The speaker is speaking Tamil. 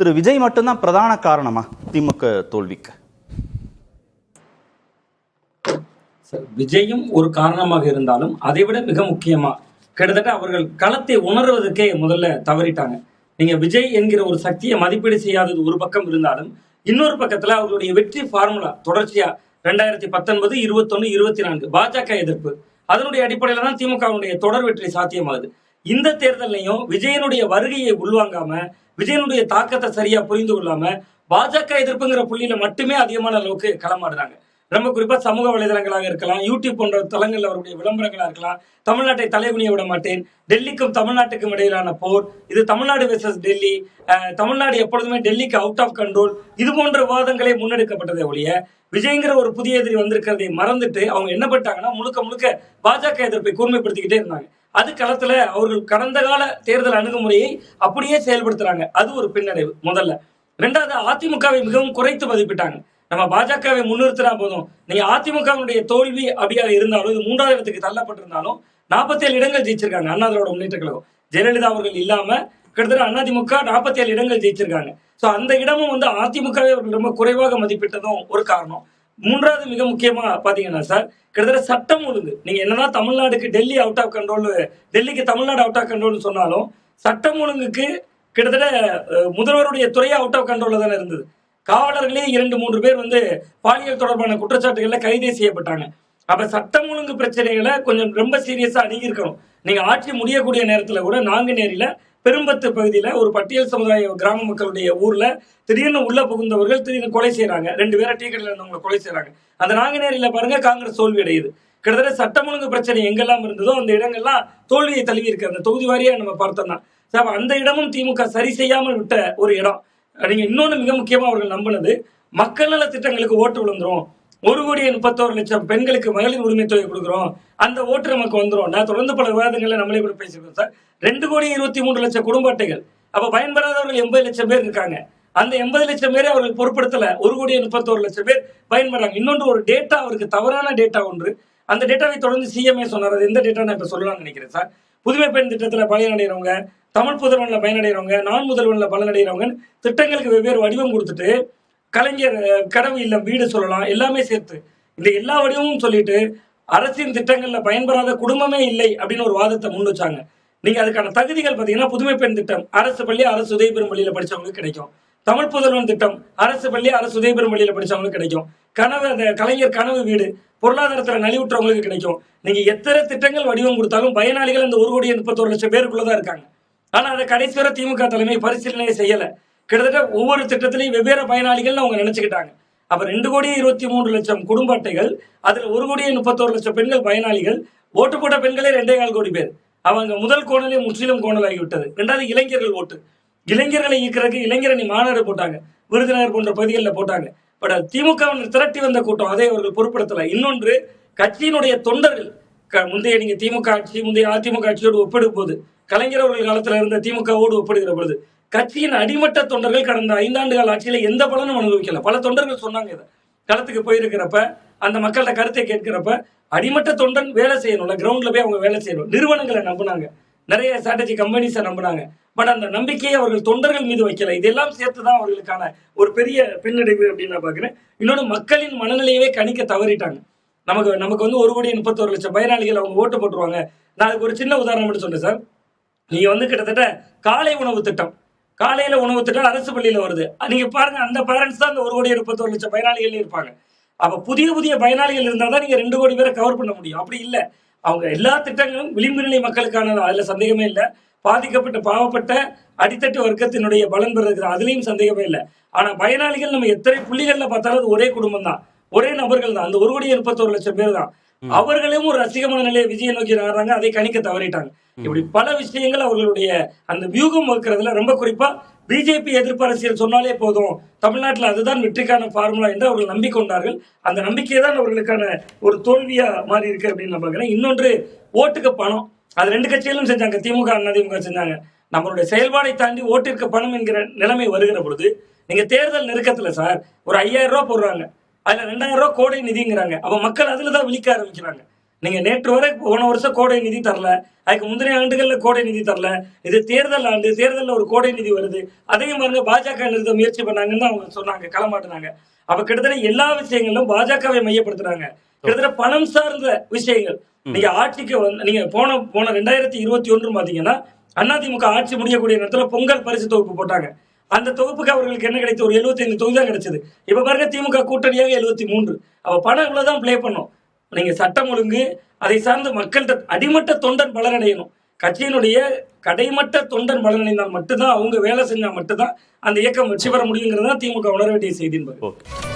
திரு விஜய் மட்டும்தான் பிரதான காரணமா திமுக தோல்விக்கு? விஜயும் ஒரு காரணமாக இருந்தாலும் அதைவிட மிக முக்கியமா கிட்டத்தட்ட அவர்கள் களத்தை உணர்வதற்கே முதல்ல தவறிட்டாங்க. நீங்க விஜய் என்கிற ஒரு சக்தியை மதிப்பீடு செய்யாதது ஒரு பக்கம் இருந்தாலும், இன்னொரு பக்கத்துல அவர்களுடைய வெற்றி ஃபார்முலா தொடர்ச்சியா 2019, 21, 24 பாஜக எதிர்ப்பு, அதனுடைய அடிப்படையில தான் திமுகவுடைய தொடர் வெற்றி சாத்தியமாகுது. இந்த தேர்தலையும் விஜயனுடைய வருகையை உள்வாங்காம, விஜயனுடைய தாக்கத்தை சரியா புரிந்து கொள்ளாம, பாஜக எதிர்ப்புங்கிற புள்ளியில மட்டுமே அதிகமான அளவுக்கு களமாடுறாங்க. ரொம்ப குறிப்பா சமூக வலைதளங்களாக இருக்கலாம், யூடியூப் போன்ற தளங்கள்ல அவருடைய விளம்பரங்களா இருக்கலாம். தமிழ்நாட்டை தலைகுனிய விட மாட்டேன், டெல்லிக்கும் தமிழ்நாட்டுக்கும் இடையிலான போர், இது தமிழ்நாடு வெர்சஸ் டெல்லி, தமிழ்நாடு எப்பொழுதுமே டெல்லிக்கு அவுட் ஆஃப் கண்ட்ரோல், இது போன்ற விவாதங்களே முன்னெடுக்கப்பட்டதை ஒழிய விஜய்ங்கிற ஒரு புதிய எதிரி வந்திருக்கிறதை மறந்துட்டு அவங்க என்ன பண்ணிட்டாங்கன்னா முழுக்க முழுக்க பாஜக எதிர்ப்பை கூர்மைப்படுத்திக்கிட்டே இருந்தாங்க. அது களத்துல அவர்கள் கடந்த கால தேர்தல் அணுகுமுறையை அப்படியே செயல்படுத்துறாங்க. அது ஒரு பின்னடைவு முதல்ல. ரெண்டாவது, அதிமுகவை மிகவும் குறைத்து மதிப்பிட்டாங்க. நம்ம பாஜகவை முன்னிறுத்தினா போதும், நீங்க அதிமுகவுடைய தோல்வி அப்படியா இருந்தாலும், இது 3வது இடத்துக்கு தள்ளப்பட்டிருந்தாலும் 47 இடங்கள் ஜெயிச்சிருக்காங்க அண்ணா திராவிட முன்னேற்ற கழகம். ஜெயலலிதா அவர்கள் இல்லாம கிட்டத்தட்ட அதிமுக 47 இடங்கள் ஜெயிச்சிருக்காங்க. சோ அந்த இடமும் வந்து அதிமுகவை அவர்கள் ரொம்ப குறைவாக மதிப்பிட்டதும் ஒரு காரணம். 3வது மிக முக்கியமா பாத்தீங்கன்னா சார், கிட்டத்தட்ட சட்டம் ஒழுங்கு, நீங்க என்னதான் தமிழ்நாடுக்கு டெல்லி அவுட் ஆஃப் கண்ட்ரோல், டெல்லிக்கு தமிழ்நாடு அவுட் ஆஃப் கண்ட்ரோல் சொன்னாலும், சட்டம் ஒழுங்குக்கு கிட்டத்தட்ட முதல்வருடைய துறையே அவுட் ஆஃப் கண்ட்ரோல்ல தானே இருந்தது. காவலர்களே 2-3 பேர் வந்து பாலியல் தொடர்பான குற்றச்சாட்டுகள்ல கைதே செய்யப்பட்டாங்க. அப்ப சட்டம் ஒழுங்கு பிரச்சனைகளை கொஞ்சம் ரொம்ப சீரியஸா அணுகியிருக்கணும். நீங்க ஆட்சி முடியக்கூடிய நேரத்துல கூட நாங்குநேரியில பெரும்பத்து பகுதியில ஒரு பட்டியல் சமுதாய கிராம மக்களுடைய ஊர்ல திடீர்னு உள்ள புகுந்தவர்கள் திடீர்னு கொலை செய்யறாங்க. 2 பேரை டீ கடையில இருந்தவங்களை கொலை செய்யறாங்க. அந்த நாங்குநேரியில பாருங்க, காங்கிரஸ் தோல்வி அடையுது. கிட்டத்தட்ட சட்டம் ஒழுங்கு பிரச்சனை எங்கெல்லாம் இருந்ததோ அந்த இடங்கள்லாம் தோல்வியை தழுவி இருக்கு. அந்த தொகுதி வாரியா நம்ம பார்த்தோம்னா அந்த இடமும் திமுக சரி செய்யாமல் விட்ட ஒரு இடம். நீங்க இன்னொன்னு மிக முக்கியமா அவர்கள் நம்பினது, மக்கள் நல திட்டங்களுக்கு ஓட்டு விழுந்துரும், 1,31,00,000 பெண்களுக்கு மகளிர் உரிமை தொகை கொடுக்குறோம், அந்த ஓட்டு நமக்கு வந்துடும். நான் தொடர்ந்து பல விவாதங்களை நம்மளே கூட பேசியிருக்கோம் சார். 2,23,00,000 குடும்ப அட்டைகள், அப்ப பயன்பெறாதவர்கள் 80 லட்சம் பேர் இருக்காங்க. அந்த 80 லட்சம் பேரை அவர்கள் பொருட்படுத்தல, 1,31,00,000 பேர் பயன்பெறாங்க. இன்னொன்று ஒரு டேட்டா, அவருக்கு தவறான டேட்டா ஒன்று, அந்த டேட்டாவை தொடர்ந்து சிஎம்ஏ சொன்னார். அது எந்த டேட்டா நான் இப்ப சொல்லலாம்னு நினைக்கிறேன் சார். புதுமை பெண் திட்டத்துல பயனடைகிறவங்க, தமிழ் புதல்வன்ல பயனடைகிறவங்க, நான் முதல்வன்ல பலனடைகிறவங்க, திட்டங்களுக்கு வெவ்வேறு வடிவம் கொடுத்துட்டு, கலைஞர் கனவு இல்லம் வீடு சொல்லலாம், எல்லாமே சேர்த்து இந்த எல்லா வடிவமும் சொல்லிட்டு அரசின் திட்டங்கள்ல பயன்பெறாத குடும்பமே இல்லை அப்படின்னு ஒரு வாதத்தை முன் வச்சாங்க. நீங்க அதுக்கான தகுதிகள் பாத்தீங்கன்னா, புதுமை பெண் திட்டம் அரசு பள்ளி, அரசு உதவிபெறும் பள்ளியில படிச்சவங்களுக்கு கிடைக்கும். தமிழ் புதல்வன் திட்டம் அரசு பள்ளி, அரசு உதவிபெறும் பள்ளியில படிச்சவங்களுக்கு கிடைக்கும். கனவு, அந்த கலைஞர் கனவு வீடு பொருளாதாரத்துல நலிவுற்றவங்களுக்கு கிடைக்கும். நீங்க எத்தனை திட்டங்கள் வடிவம் கொடுத்தாலும் பயனாளிகள் அந்த 1,31,00,000 பேருக்குள்ளதான் இருக்காங்க. ஆனா அதை கடைசி வரை திமுக தலைமை பரிசீலனை செய்யல. கிட்டத்தட்ட ஒவ்வொரு திட்டத்திலையும் வெவ்வேறு பயனாளிகள் அவங்க நினைச்சுக்கிட்டாங்க. அப்ப 2,23,00,000 குடும்ப அட்டைகள், அதுல 1,31,00,000 பெண்கள் பயனாளிகள், ஓட்டு போட்ட பெண்களே 2,4 கோடி பேர். அவங்க முதல் கோணலே முற்றிலும் கோணலாகிவிட்டது. 2வது இளைஞர்கள் ஓட்டு, இளைஞர்களை ஈர்க்கிறதுக்கு இளைஞரணி மாநாடு போட்டாங்க, விருதுநகர் போன்ற பகுதிகளில் போட்டாங்க. பட் திமுகவினர் திரட்டி வந்த கூட்டம், அதை அவர்கள் பொருட்படுத்தல. இன்னொன்று, கட்சியினுடைய தொண்டர்கள், முந்தைய நீங்க திமுக ஆட்சி, முந்தைய அதிமுக ஆட்சியோடு ஒப்பிடும் போது, கலைஞர் அவர்கள் காலத்துல இருந்த திமுகவோடு ஒப்பிடுகிற பொழுது, கட்சியின் அடிமட்ட தொண்டர்கள் கடந்த 5 ஆண்டு கால ஆட்சியில எந்த பலனும் அனுபவிக்கல. பல தொண்டர்கள் சொன்னாங்க, இதை களத்துக்கு போயிருக்கிறப்ப, அந்த மக்களோட கருத்தை கேட்கிறப்ப, அடிமட்ட தொண்டன் வேலை செய்யணும்ல, கிரவுண்ட்ல போய் அவங்க வேலை செய்யணும். நிறுவனங்களை நம்பினாங்க, நிறைய ஸ்ட்ராட்டஜி கம்பெனிஸை நம்பினாங்க. பட் அந்த நம்பிக்கையை அவர்கள் தொண்டர்கள் மீது வைக்கல. இதெல்லாம் சேர்த்துதான் அவர்களுக்கான ஒரு பெரிய பின்னடைவு அப்படின்னு நான் பாக்குறேன். இன்னொன்று, மக்களின் மனநிலையவே கணிக்க தவறிட்டாங்க. நமக்கு வந்து 1,31,00,000 பயனாளிகள் அவங்க ஓட்டு போட்டுருவாங்க. நான் அதுக்கு ஒரு சின்ன உதாரணம் மட்டும் சொன்னேன் சார். நீங்க வந்து கிட்டத்தட்ட காலை உணவு திட்டம், காலையில உணவு திட்டம் அரசு பள்ளியில வருது. நீங்க பாருங்க, அந்த பேரண்ட்ஸ் தான் அந்த 1,31,00,000 பயனாளிகள் இருப்பாங்க. அப்ப புதிய பயனாளிகள் இருந்தாதான் நீங்க 2 கோடி பேரை கவர் பண்ண முடியும். அப்படி இல்ல, அவங்க எல்லா திட்டங்களும் விளிம்பு நிலை மக்களுக்கானது, அதுல சந்தேகமே இல்லை. பாதிக்கப்பட்ட பாவப்பட்ட அடித்தட்டு வர்க்கத்தினுடைய பலன் பெறுகிறது, அதுலயும் சந்தேகமே இல்லை. ஆனா பயனாளிகள் நம்ம எத்தனை புள்ளிகள்ல பார்த்தாலும் அது ஒரே குடும்பம் தான், ஒரே நபர்கள் தான், அந்த 1,31,00,000 பேர் தான். அவர்களும் ஒரு ரசிகமான நிலையை விஜயை நோக்கி நகர்றாங்க, அதை கணிக்க தவறிட்டாங்க. இப்படி பல விஷயங்கள் அவர்களுடைய அந்த வியூகம் வகுக்கிறதுல, ரொம்ப குறிப்பா பிஜேபி எதிர்ப்பு அரசியல் சொன்னாலே போதும், தமிழ்நாட்டில் அதுதான் வெற்றிக்கான ஃபார்முலா என்று அவர்கள் நம்பிக்கொண்டார்கள். அந்த நம்பிக்கையை தான் அவர்களுக்கான ஒரு தோல்வியா மாறி இருக்கு அப்படின்னு நான் பார்க்கிறேன். இன்னொன்று, ஓட்டுக்கு பணம், அது 2 கட்சிகளும் செஞ்சாங்க, திமுக அதிமுக செஞ்சாங்க. நம்மளுடைய செயல்பாடை தாண்டி ஓட்டிற்கு பணம் என்கிற நிலைமை வருகிற பொழுது, நீங்க தேர்தல் நெருக்கத்துல சார் ஒரு 5,000 ரூபாய் போடுறாங்க, அதுல 2,000 ரூபாய் கோடை நிதிங்கிறாங்க. அப்ப மக்கள் அதுலதான் விழிக்க ஆரம்பிக்கிறாங்க. நீங்க நேற்று வரை போன வருஷம் கோடை நிதி தரல, அதுக்கு முந்தைய ஆண்டுகள்ல கோடை நிதி தரல, இது தேர்தல் ஆண்டு, தேர்தலில் ஒரு கோடை நிதி வருது, அதையும் பாருங்க பாஜக நிறுத்த முயற்சி பண்ணாங்கன்னு அவங்க சொன்னாங்க, களமாட்டினாங்க. அப்ப கிட்டத்தட்ட எல்லா விஷயங்களும் பாஜகவை மையப்படுத்துறாங்க. கிட்டத்தட்ட பணம் சார்ந்த விஷயங்கள். நீங்க ஆட்சிக்கு வந்து நீங்க போன 2021 பாத்தீங்கன்னா அதிமுக ஆட்சி முடியக்கூடிய நேரத்துல பொங்கல் பரிசு தொகுப்பு போட்டாங்க. அந்த தொகுப்புக்கு அவர்களுக்கு என்ன கிடைத்தது? ஒரு 75 தொகுதி தான் கிடைச்சது. இப்ப பாருங்க திமுக கூட்டணியாக 73. அப்ப பணம் இவ்வளவுதான் பிளே பண்ணும். நீங்க சட்டம் ஒழுங்கு, அதை சார்ந்த மக்கள்கிட்ட அடிமட்ட தொண்டன் பலனடையணும். கட்சியினுடைய கடைமட்ட தொண்டன் பலனடைந்தால் மட்டும்தான், அவங்க வேலை செஞ்சா மட்டும்தான் அந்த இயக்கம் வெற்றி பெற முடியுங்கிறதா திமுக உணர வேண்டிய செய்தி என்பது. ஓகே.